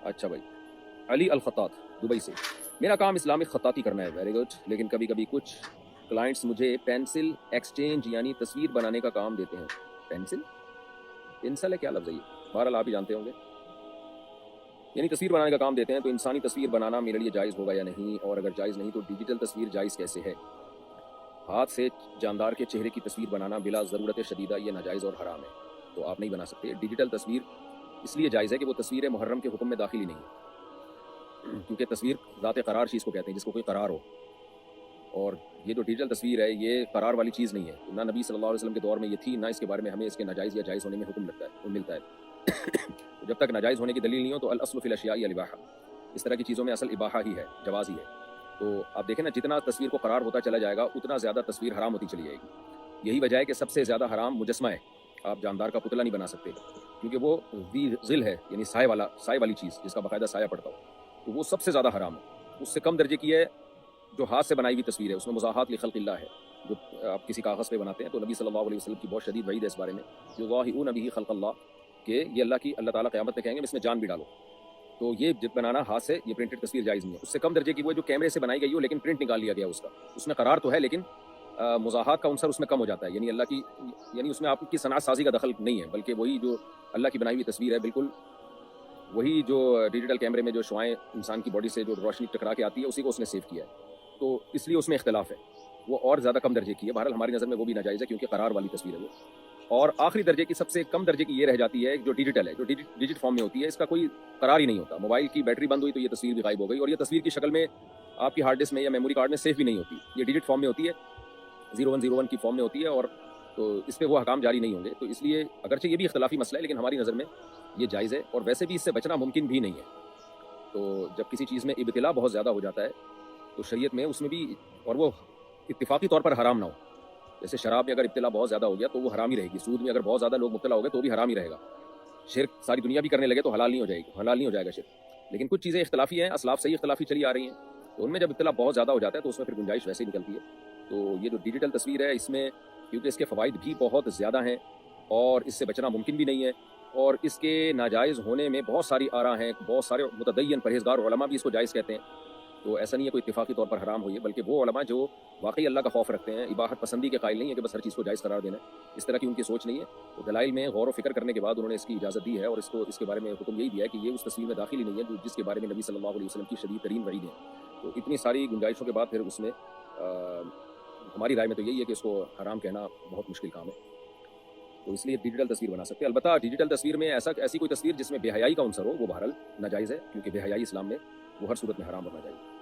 अच्छा भाई, अली अल खत्तात दुबई से। मेरा काम इस्लामिक खत्ताती करना है, वेरी गुड। लेकिन कभी कभी कुछ क्लाइंट्स मुझे पेंसिल एक्सचेंज यानी तस्वीर बनाने का काम देते हैं। पेंसिल पेंसिल है क्या लफ्ज़ है ये? बहरहाल आप ही जानते होंगे। यानी तस्वीर बनाने का काम देते हैं, तो इंसानी तस्वीर बनाना मेरे लिए जायज़ होगा या नहीं, और अगर जायज़ नहीं तो डिजिटल तस्वीर जायज़ कैसे है? हाथ से जानदार के चेहरे की तस्वीर बनाना बिला ज़रूरत शदीदा ये नाजायज़ और हराम है, तो आप नहीं बना सकते। डिजिटल तस्वीर इसलिए जायज़ है कि वो तस्वीर मुहर्रम के हुक्म में दाखिल ही नहीं है, क्योंकि तस्वीर ज़ात करार चीज़ को कहते हैं, जिसको कोई करार हो। और ये जो डिजिटल तस्वीर है ये करार वाली चीज़ नहीं है, ना नबी सल्लल्लाहु अलैहि वसल्लम के दौर में ये थी, ना इसके बारे में हमें इसके नाजायज़ या जायज़ होने में हुक्म लगता है मिलता है। तो जब तक नाजायज़ होने की दलील नहीं हो तो अल अस्लु फिल अशियाई अल इबाहा, इस तरह की चीज़ों में असल इबाहा ही है, जवाज़ ही है। तो आप देखें ना, जितना तस्वीर को करार होता चला जाएगा उतना ज़्यादा तस्वीर हराम होती चली जाएगी। यही वजह है कि सबसे ज़्यादा हराम मुजस्मा है। आप जानदार का पुतला नहीं बना सकते, क्योंकि वो ज़ी ज़िल है, यानी साए वाली चीज़ जिसका बाकायदा साया पड़ता हो, तो वो सबसे ज़्यादा हराम है। उससे कम दर्जे की है जो हाथ से बनाई हुई तस्वीर है, उसमें मुज़ाहात लि खल्क़िल्लाह है। जो आप किसी कागज़ पे बनाते हैं, तो नबी सल्लल्लाहु अलैहि वसल्लम की बहुत शदीद वईद है इस बारे में, युज़ाहिऊन बिही खल्क़ल्लाह, कि ये अल्लाह ताला क़यामत में कहेंगे इसमें जान भी डालो। तो ये जब बनाना हाथ से, ये प्रिंटेड तस्वीर जायज़ नहीं है। उससे कम दर्जे की वो है जो कैमरे से बनाई गई हो लेकिन प्रिंट निकाल लिया गया उसका, उसमें करार तो है लेकिन मुज़ाहात का अंसर उसमें कम हो जाता है। यानी उसमें आपकी सनअत साज़ी का दखल नहीं है, बल्कि वही जो अल्लाह की बनाई हुई तस्वीर है, बिल्कुल वही जो डिजिटल कैमरे में जो शुआएँ इंसान की बॉडी से जो रोशनी टकरा के आती है, उसी को उसने सेव किया है। तो इसलिए उसमें इख्तिलाफ है, वो और ज़्यादा कम दर्जे की है। बहरहाल हमारी नज़र में वो भी नाजायज़ है, क्योंकि करार वाली तस्वीर है वो। और आखिरी दर्जे की, सबसे कम दर्जे की ये रह जाती है जो डिजिटल है, जो डिजिट फॉर्म में होती है, इसका कोई करार ही नहीं होता। मोबाइल की बैटरी बंद हुई तो ये तस्वीर भी गायब हो गई, और ये तस्वीर की शक्ल में आपकी हार्ड डिस्क में या मेमोरी कार्ड में सेफ भी नहीं होती। ये डिजिट फॉर्म में होती है, 0101 की फॉर्म में होती है, और तो इस पर वो हकाम जारी नहीं होंगे। तो इसलिए अगरचे ये भी इख्तलाफी मसला है, लेकिन हमारी नज़र में ये जायज़ है, और वैसे भी इससे बचना मुमकिन भी नहीं है। तो जब किसी चीज़ में इब्तिला बहुत ज़्यादा हो जाता है, तो शरीयत में उसमें भी, और वो इत्तिफाकी तौर पर हराम ना हो। जैसे शराब में अगर इब्तिला बहुत ज़्यादा हो गया तो वो हराम ही रहेगी, सूद में अगर बहुत ज़्यादा लोग मुब्तला हो गए तो भी हराम ही रहेगा। शिर्क सारी दुनिया भी करने लगे तो हलाल नहीं हो जाएगी, हलाल नहीं हो जाएगा शिर्क। लेकिन कुछ चीज़ें इख्तलाफी हैं, असलाफ से ही इख्तलाफी चली आ रही हैं, तो उनमें जब इब्तिला बहुत ज़्यादा हो जाता है तो उसमें फिर गुंजाइश वैसे ही निकलती है। तो ये जो डिजिटल तस्वीर है, इसमें क्योंकि इसके फ़वाइद भी बहुत ज़्यादा हैं और इससे बचना मुमकिन भी नहीं है, और इसके नाजायज़ होने में बहुत सारी आरा हैं, बहुत सारे मुतदय्यन परहेज़गार उलमा भी इसको जायज़ कहते हैं। तो ऐसा नहीं है कोई इत्तिफाकी तौर पर हराम हुई है, बल्कि वो उलमा जो वाकई अल्लाह का खौफ रखते हैं, इबाहत पसंदी के कायल नहीं है कि बस हर चीज़ को जायज़ करार देना है, इस तरह की उनकी सोच नहीं है। तो दलाइल में गौर व फिक्र करने के बाद उन्होंने इसकी इजाज़त दी है, और इसके बारे में हुक्म यही दिया है कि ये उस तस्वीर में दाखिल ही नहीं है जो जिसके बारे में नबी सल्लल्लाहु अलैहि वसल्लम की शदीद तरीन वईद है। तो इतनी सारी गुंजाइशों के बाद फिर उसमें हमारी राय में तो यही है कि इसको हराम कहना बहुत मुश्किल काम है। तो इसलिए डिजिटल तस्वीर बना सकते हैं। अलबत्ता डिजिटल तस्वीर में ऐसी कोई तस्वीर जिसमें बेहयाई का अंसर हो, वो बहरहाल नाजायज़ है, क्योंकि बेहयाई इस्लाम में वो हर सूरत में हराम और नाजायज़ है।